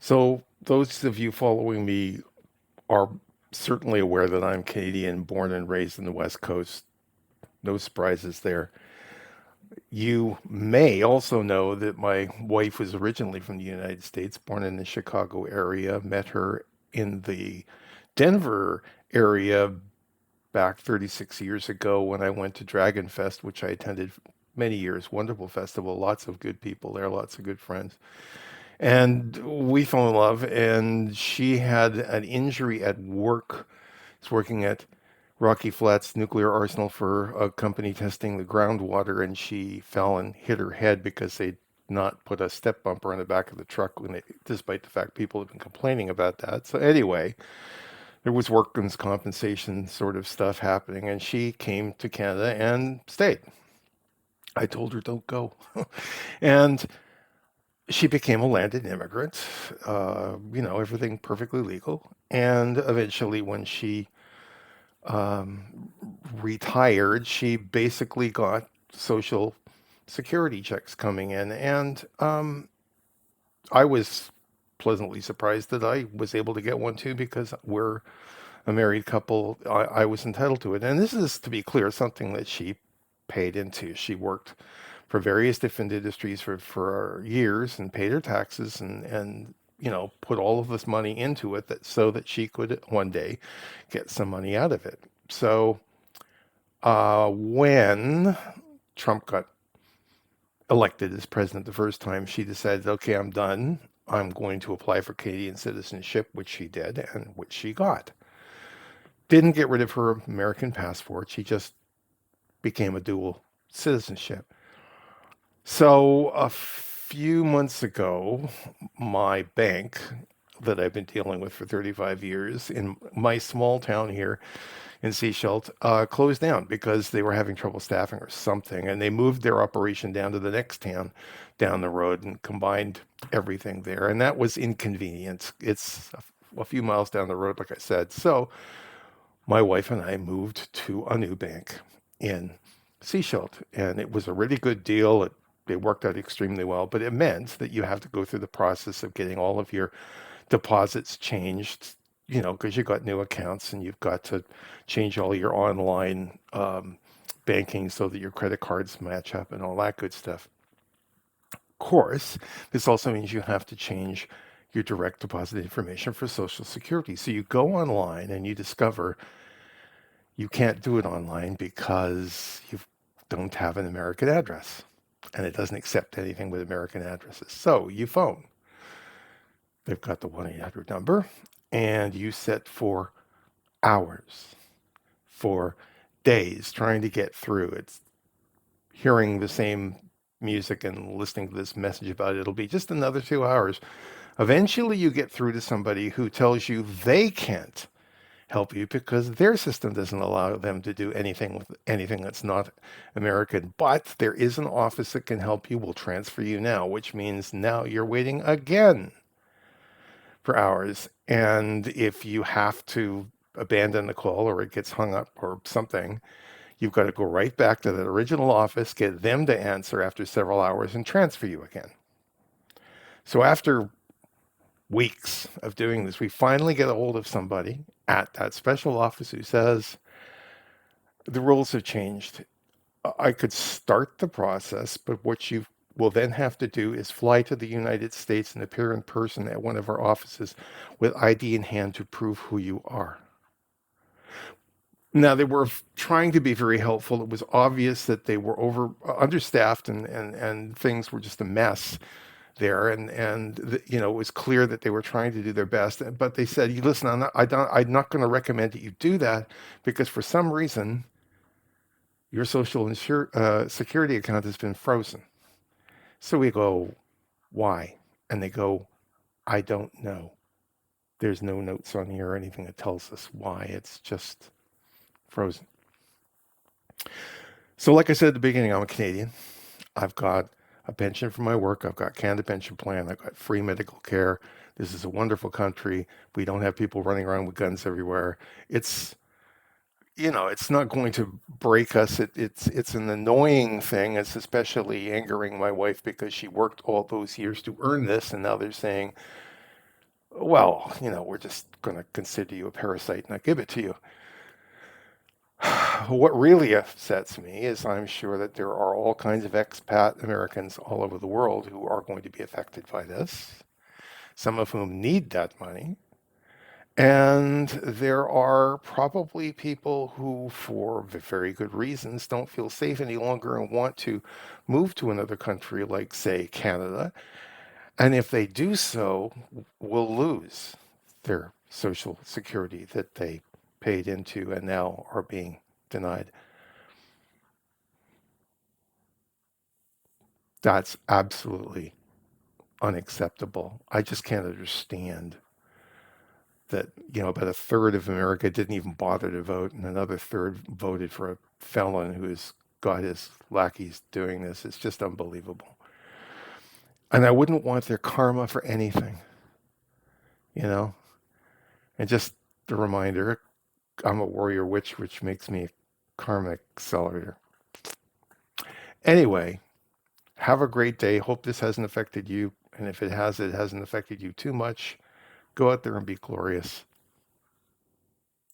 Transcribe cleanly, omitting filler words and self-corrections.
So, those of you following me are certainly aware that I'm Canadian, born and raised in the West Coast. No surprises there. You may also know that my wife was originally from the United States, born in the Chicago area. Met her in the Denver area back 36 years ago when I went to Dragon Fest, which I attended many years. Wonderful festival, lots of good people there, lots of good friends. And we fell in love, and she had an injury at work. She's working at Rocky Flats Nuclear Arsenal for a company testing the groundwater, and she fell and hit her head because they'd not put a step bumper on the back of the truck, despite the fact people have been complaining about that. So anyway, there was workman's compensation sort of stuff happening, and she came to Canada and stayed. I told her, don't go. And she became a landed immigrant, everything perfectly legal. And eventually, when she um, retired, she basically got social security checks coming in. And I was pleasantly surprised that I was able to get one too, because we're a married couple. I was entitled to it. And this is, to be clear, something that she paid into. She worked for various different industries for years and paid her taxes and put all of this money into it so that she could one day get some money out of it. So when Trump got elected as president the first time, she decided, okay, I'm done. I'm going to apply for Canadian citizenship, which she did and which she got. Didn't get rid of her American passport. She just became a dual citizenship. So a few months ago, my bank that I've been dealing with for 35 years in my small town here in Seashelt closed down because they were having trouble staffing or something. And they moved their operation down to the next town down the road and combined everything there. And that was inconvenient. It's a few miles down the road, like I said. So my wife and I moved to a new bank in Seashelt, and it was a really good deal. It worked out extremely well, but it meant that you have to go through the process of getting all of your deposits changed, because you got new accounts and you've got to change all your online banking so that your credit cards match up and all that good stuff. Of course, this also means you have to change your direct deposit information for Social Security. So you go online and you discover you can't do it online because you don't have an American address and it doesn't accept anything with American addresses. So you phone. They've got the 1-800 number and you sit for hours, for days trying to get through. It's hearing the same music and listening to this message about it. It'll be just another 2 hours. Eventually, you get through to somebody who tells you they can't help you because their system doesn't allow them to do anything with anything that's not American. But there is an office that can help you. We'll transfer you now, which means now you're waiting again for hours. And if you have to abandon the call or it gets hung up or something, you've got to go right back to that original office, get them to answer after several hours, and transfer you again. So after weeks of doing this, we finally get a hold of somebody at that special office who says, the rules have changed. I could start the process, but what you will then have to do is fly to the United States and appear in person at one of our offices with ID in hand to prove who you are. Now, they were trying to be very helpful. It was obvious that they were understaffed and things were just a mess there. It was clear that they were trying to do their best. But they said, "You listen, I'm not going to recommend that you do that because for some reason, your security account has been frozen." So we go, "Why?" And they go, "I don't know. There's no notes on here or anything that tells us why. It's just frozen." So, like I said at the beginning, I'm a Canadian. I've got a pension from my work. I've got Canada Pension Plan. I've got free medical care. This is a wonderful country. We don't have people running around with guns everywhere. It's it's not going to break us. It's an annoying thing. It's especially angering my wife because she worked all those years to earn this, and now they're saying well, we're just going to consider you a parasite and not give it to you. What really upsets me is I'm sure that there are all kinds of expat Americans all over the world who are going to be affected by this, some of whom need that money. And there are probably people who, for very good reasons, don't feel safe any longer and want to move to another country, like, say, Canada. And if they do so, will lose their social security that they paid into and now are being denied. That's absolutely unacceptable. I just can't understand that, about a third of America didn't even bother to vote, and another third voted for a felon who's got his lackeys doing this. It's just unbelievable. And I wouldn't want their karma for anything, you know? And just the reminder, I'm a warrior witch, which makes me a karma accelerator. Anyway, have a great day. Hope this hasn't affected you. And if it has, it hasn't affected you too much. Go out there and be glorious.